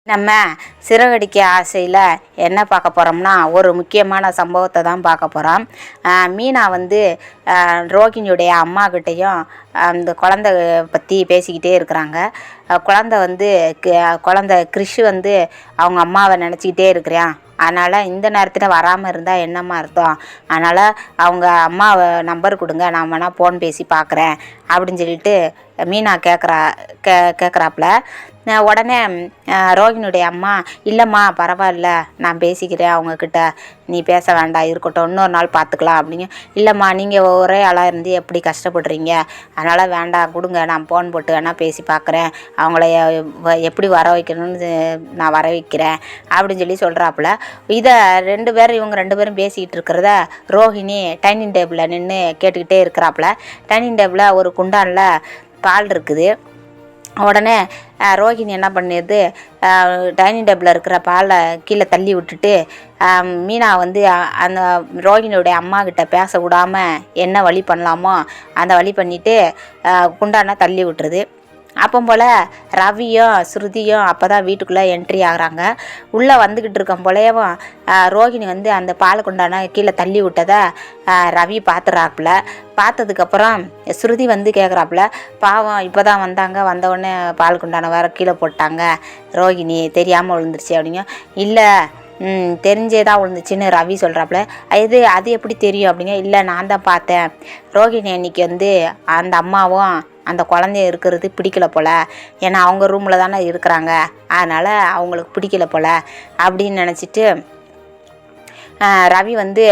நம்ம சிறகடிக்க ஆசையில் என்ன பார்க்க போகிறோம்னா ஒரு முக்கியமான சம்பவத்தை தான் பார்க்க போகிறோம். மீனா வந்து ரோகிணியுடைய அம்மாக்கிட்டேயும் அந்த குழந்தை பற்றி பேசிக்கிட்டே இருக்கிறாங்க. குழந்தை கிறிஷ் வந்து அவங்க அம்மாவை நினச்சிக்கிட்டே இருக்கிறான். அதனால் இந்த நேரத்தில் வராமல் இருந்தால் என்னம்மா அர்த்தம்? அதனால் அவங்க அம்மாவை நம்பர் கொடுங்க, நான் வேணால் ஃபோன் பேசி பார்க்குறேன் அப்படின்னு சொல்லிட்டு மீனா கேட்குறாப்புல. உடனே ரோகிணியுடைய அம்மா, இல்லைம்மா பரவாயில்ல, நான் பேசிக்கிறேன் அவங்கக்கிட்ட, நீ பேச வேண்டாம், இருக்கட்டும், இன்னொரு நாள் பார்த்துக்கலாம் அப்படிங்க. இல்லைம்மா, நீங்கள் ஒரே ஆளாக இருந்து எப்படி கஷ்டப்படுறீங்க, அதனால் வேண்டாம், கொடுங்க, நான் ஃபோன் போட்டு வேணால் பேசி பார்க்குறேன், அவங்கள எப்படி வர வைக்கணும்னு நான் வர வைக்கிறேன் அப்படின்னு சொல்லி சொல்கிறாப்புல. இவங்க ரெண்டு பேரும் பேசிக்கிட்டு இருக்கிறத ரோஹிணி டைனிங் டேபிளில் நின்று கேட்டுக்கிட்டே இருக்கிறாப்புல. டைனிங் டேபிளில் ஒரு குண்டானில் பால் இருக்குது. உடனே ரோஹிணி என்ன பண்ணிடுது, டைனிங் டேபிளில் இருக்கிற பாலை கீழே தள்ளி விட்டுட்டு மீனா வந்து அந்த ரோஹிணியுடைய அம்மாக்கிட்ட பேச விடாமல் என்ன வழி பண்ணலாமோ அந்த வழி பண்ணிவிட்டு குண்டான தள்ளி விட்டுருது. அப்போ போல் ரவியும் ஸ்ருதியும் அப்போ தான் வீட்டுக்குள்ளே என்ட்ரி ஆகுறாங்க. உள்ளே வந்துக்கிட்டு இருக்கும் போலேயும் ரோஹிணி வந்து அந்த பால் குண்டான கீழே தள்ளி விட்டதை ரவி பார்த்துறாப்புல. பார்த்ததுக்கப்புறம் ஸ்ருதி வந்து கேட்குறாப்புல, பாவம் இப்போ தான் வந்தவுடனே பால் குண்டான வேறு கீழே போட்டாங்க, ரோஹிணி தெரியாமல் விழுந்துருச்சு அப்படிங்க. இல்லை, தெரிஞ்சே தான் விழுந்துச்சின்னு ரவி சொல்கிறாப்புல. அது எப்படி தெரியும் அப்படிங்க. இல்லை, நான் தான் பார்த்தேன், ரோஹிணி அன்னைக்கு வந்து அந்த அம்மாவும் அந்த குழந்தைய இருக்கிறது பிடிக்கல போல், ஏன்னா அவங்க ரூமில் தானே இருக்கிறாங்க, அதனால் அவங்களுக்கு பிடிக்கல போல் அப்படின்னு நினச்சிட்டு ரவி வந்து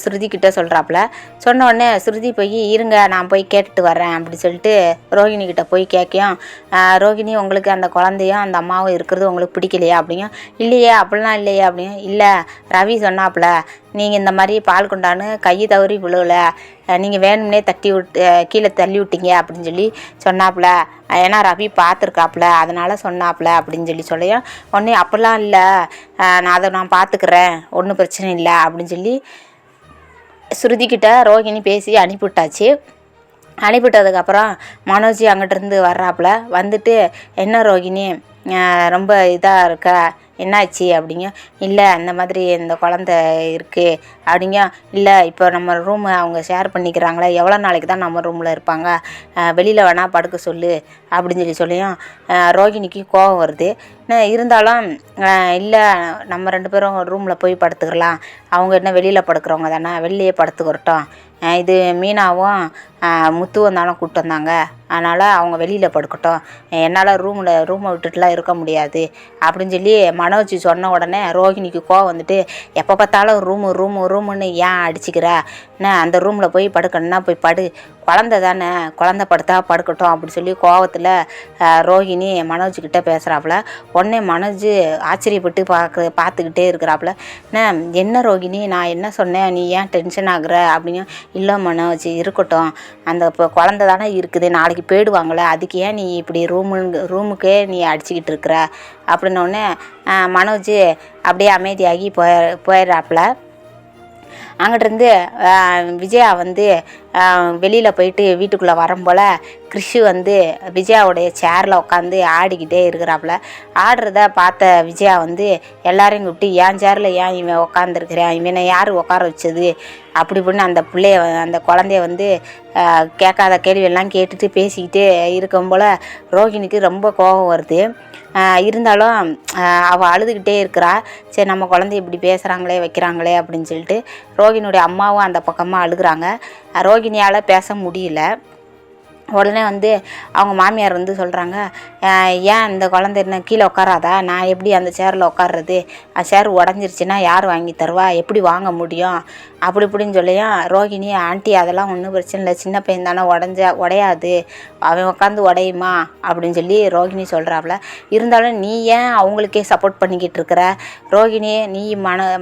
ஸ்ருதிக்கிட்ட சொல்கிறாப்புல. சொன்னோடனே ஸ்ருதி போய், இருங்க நான் போய் கேட்டுட்டு வரேன் அப்படி சொல்லிட்டு ரோஹிணிக்கிட்ட போய் கேட்கும். ரோஹிணி, உங்களுக்கு அந்த குழந்தையும் அந்த அம்மாவும் இருக்கிறது உங்களுக்கு பிடிக்கலையா அப்படிங்க. இல்லையே, அப்படிலாம் இல்லையே அப்படிங்க. இல்லை, ரவி சொன்னாப்புல, நீங்கள் இந்த மாதிரி பால் கொண்டான்னு கை தவறி விழுவலை, நீங்கள் வேணும்னே கீழே தள்ளி விட்டீங்க அப்படின்னு சொல்லி சொன்னாப்புல. ஏன்னா ரவி பார்த்துருக்காப்புல, அதனால் சொன்னாப்புல அப்படின்னு சொல்லியும் உடனே அப்படிலாம் இல்லை, நான் பார்த்துக்கிறேன், ஒன்றும் பிரச்சனை இல்லை அப்படின்னு சொல்லி ஸ்ருதிக்கிட்ட ரோஹிணி பேசி அனுப்பிவிட்டாச்சு. அனுப்பிவிட்டதுக்கப்புறம் மனோஜ் அங்கிட்டிருந்து வர்றாப்புல. வந்துட்டு, என்ன ரோஹிணி ரொம்ப இதாக இருக்க, என்னாச்சு அப்படிங்க. இல்லை, அந்த மாதிரி இந்த குழந்த இருக்குது அப்படிங்க. இல்லை, இப்போ நம்ம ரூமு அவங்க ஷேர் பண்ணிக்கிறாங்களே, எவ்வளோ நாளைக்கு தான் நம்ம ரூமில் இருப்பாங்க, வெளியில் வேணால் படுக்க சொல்லு அப்படின்னு சொல்லியும் ரோஹிணிக்கு கோபம் வருது. இருந்தாலும் இல்லை, நம்ம ரெண்டு பேரும் ரூமில் போய் படுத்துக்கலாம், அவங்க என்ன வெளியில் படுக்கிறவங்க தானே, வெளியே படுத்துக்கிறட்டும், இது மீனாவும் முத்துவும் தானே கூப்பிட்டு வந்தாங்க, அதனால் அவங்க வெளியில் படுக்கட்டும், என்னால் ரூமை விட்டுட்டுலாம் இருக்க முடியாது அப்படின்னு சொல்லி மனோஜ் சொன்ன உடனே ரோஹிணிக்கு கோவம் வந்துட்டு, எப்போ பார்த்தாலும் ரூமுன்னு ஏன் அடிச்சுக்கிற, என்ன அந்த ரூமில் போய் படுக்கணுன்னா போய் படு, குழந்தை தானே, குழந்தை படுத்தா படுக்கட்டும் அப்படி சொல்லி கோவத்தில் ரோஹிணி மனோஜ்கிட்ட பேசுகிறாப்புல. உடனே மனோஜ் ஆச்சரியப்பட்டு பார்த்துக்கிட்டே இருக்கிறாப்புல. என்ன ரோஹிணி, நான் என்ன சொன்னேன், நீ ஏன் டென்ஷன் ஆகுற அப்படிங்க. இல்லை மனோஜ், இருக்கட்டும், அந்த இப்போ குழந்தை தானே இருக்குது, நாளைக்கு போயிடுவாங்களே, அதுக்கு ஏன் நீ இப்படி ரூமுக்கே நீ அடிச்சுக்கிட்டு இருக்கிற அப்படின்னோடனே மனோஜ் அப்படியே அமைதியாகி போயிடுறாப்புல. அங்கிட்டிருந்து விஜயா வந்து வெளியில் போயிட்டு வீட்டுக்குள்ளே வரும்போல் கிறிஷு வந்து விஜயாவுடைய சேரில் உட்காந்து ஆடிக்கிட்டே இருக்கிறாப்புல. ஆடுறத பார்த்த விஜயா வந்து எல்லாரையும் கூப்பிட்டு, என் சேரில் ஏன் இவன் உட்காந்துருக்கிறேன், இவனை யார் உட்கார வச்சது அப்படி இப்படின்னு அந்த குழந்தைய வந்து கேட்காத கேள்வியெல்லாம் கேட்டுட்டு பேசிக்கிட்டு இருக்கும் போல் ரோஹிணிக்கு ரொம்ப கோபம் வருது. இருந்தாலும் அவள் அழுதுகிட்டே இருக்கிறா. சரி, நம்ம குழந்தை இப்படி பேசுகிறாங்களே வைக்கிறாங்களே அப்படின்னு சொல்லிட்டு ரோஹிணியுடைய அம்மாவும் அந்த பக்கமாக அழுகுறாங்க. ரோஹிணியால் பேச முடியல. உடனே வந்து அவங்க மாமியார் வந்து சொல்கிறாங்க, ஏன் இந்த குழந்தை என்ன கீழே உட்காராதா, நான் எப்படி அந்த சேரில் உட்கார்றது, சேர் உடஞ்சிருச்சுன்னா யார் வாங்கி தருவா, எப்படி வாங்க முடியும் அப்படி இப்படின்னு சொல்லியும் ரோஹிணி, ஆண்டி அதெல்லாம் ஒன்றும் பிரச்சனை இல்லை, சின்ன பையன் தானே, உடையாது, அவன் உட்காந்து உடையுமா அப்படின்னு சொல்லி ரோஹிணி சொல்கிறாப்புல. இருந்தாலும் நீ ஏன் அவங்களுக்கே சப்போர்ட் பண்ணிக்கிட்டு இருக்கிற ரோஹிணி, நீ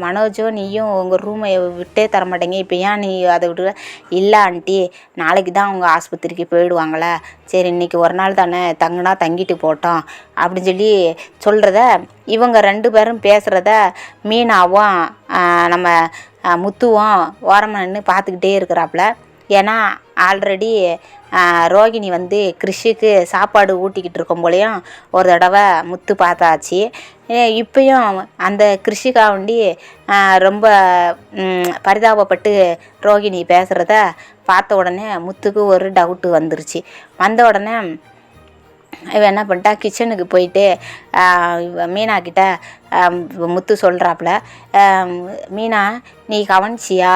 மனோஜும் நீயும் உங்கள் ரூமை விட்டே தர மாட்டேங்க, இப்போ ஏன் நீ அதை விட்டு. இல்லை ஆண்டி, நாளைக்கு தான் அவங்க ஆஸ்பத்திரிக்கு போயிடுவாங்களே, சரி இன்னைக்கு ஒரு நாள் தானே, தங்குனா தங்கிட்டு போட்டோம் அப்படின்னு சொல்லி சொல்கிறத இவங்க ரெண்டு பேரும் பேசுகிறத மீனாவும் நம்ம முத்துவும் ஓரமாக நின்று பார்த்துக்கிட்டே இருக்கிறாப்புல. ஏன்னா ஆல்ரெடி ரோகிணி வந்து கிறிஷுக்கு சாப்பாடு ஊட்டிக்கிட்டு இருக்கும் போலேயும் ஒரு தடவை முத்து பார்த்தாச்சு. இப்பயும் அந்த கிருஷிகாவண்டி ரொம்ப பரிதாபப்பட்டு ரோகிணி பேசுகிறத பார்த்த உடனே முத்துக்கு ஒரு டவுட்டு வந்துருச்சு. வந்த உடனே இவன் என்ன பண்ணிட்டா, கிச்சனுக்கு போயிட்டு மீனாக்கிட்ட முத்து சொல்கிறாப்புல, மீனா நீ கவனிச்சியா,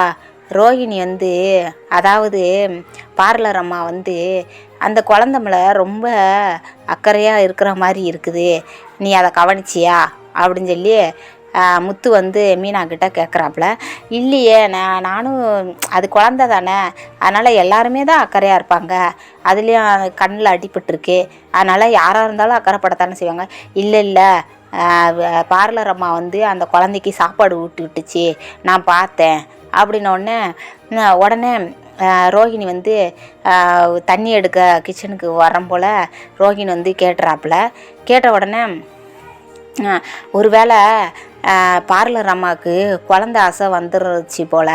ரோகிணி வந்து அதாவது பார்லர் அம்மா வந்து அந்த குழந்த மேலே ரொம்ப அக்கறையாக இருக்கிற மாதிரி இருக்குது, நீ அதை கவனிச்சியா அப்படின்னு சொல்லி முத்து வந்து மீனாக்கிட்ட கேட்குறாப்புல. இல்லையே, நானும் அது குழந்த தானே, அதனால் எல்லாருமே தான் அக்கறையாக இருப்பாங்க, அதுலேயும் கண்ணில் அடிபட்டுருக்கு, அதனால் யாராக இருந்தாலும் அக்கறைப்படத்தானே செய்வாங்க. இல்லை பார்லர் அம்மா வந்து அந்த குழந்தைக்கு சாப்பாடு விட்டுச்சு, நான் பார்த்தேன் அப்படின்னோடனே உடனே ரோகிணி வந்து தண்ணி எடுக்க கிச்சனுக்கு வரம் போல் ரோகிணி வந்து கேட்டுறாப்புல. கேட்ட உடனே ஒருவேளை பார்லர் அம்மாவுக்கு குழந்த ஆசை வந்துருச்சு போல்,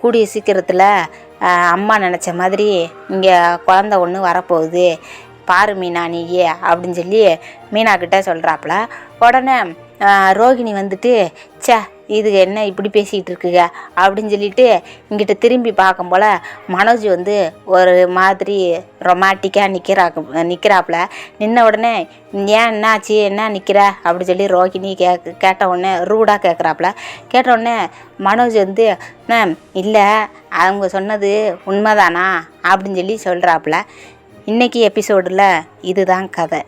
கூடிய சீக்கிரத்தில் அம்மா நினச்ச மாதிரி இங்கே குழந்த ஒன்று வரப்போகுது, பாரு மீனா நீயே அப்படின்னு சொல்லி மீனாக்கிட்ட சொல்கிறாப்புல. உடனே ரோகிணி வந்துட்டு இது என்ன இப்படி பேசிகிட்டு இருக்குங்க அப்படின்னு சொல்லிட்டு இங்கிட்ட திரும்பி பார்க்கும் போல் மனோஜ் வந்து ஒரு மாதிரி ரொமான்டிக்காக நிற்கிறாப்புல. நின்ன உடனே ஏன் என்னாச்சு, என்ன நிற்கிற அப்படி சொல்லி ரோகிணி கேட்ட உடனே ரூடாக கேட்குறாப்புல. கேட்ட உடனே மனோஜ் வந்து இல்லை அவங்க சொன்னது உண்மைதானா அப்படின்னு சொல்லி சொல்கிறாப்புல. இன்றைக்கி எபிசோடில் இதுதான் கதை.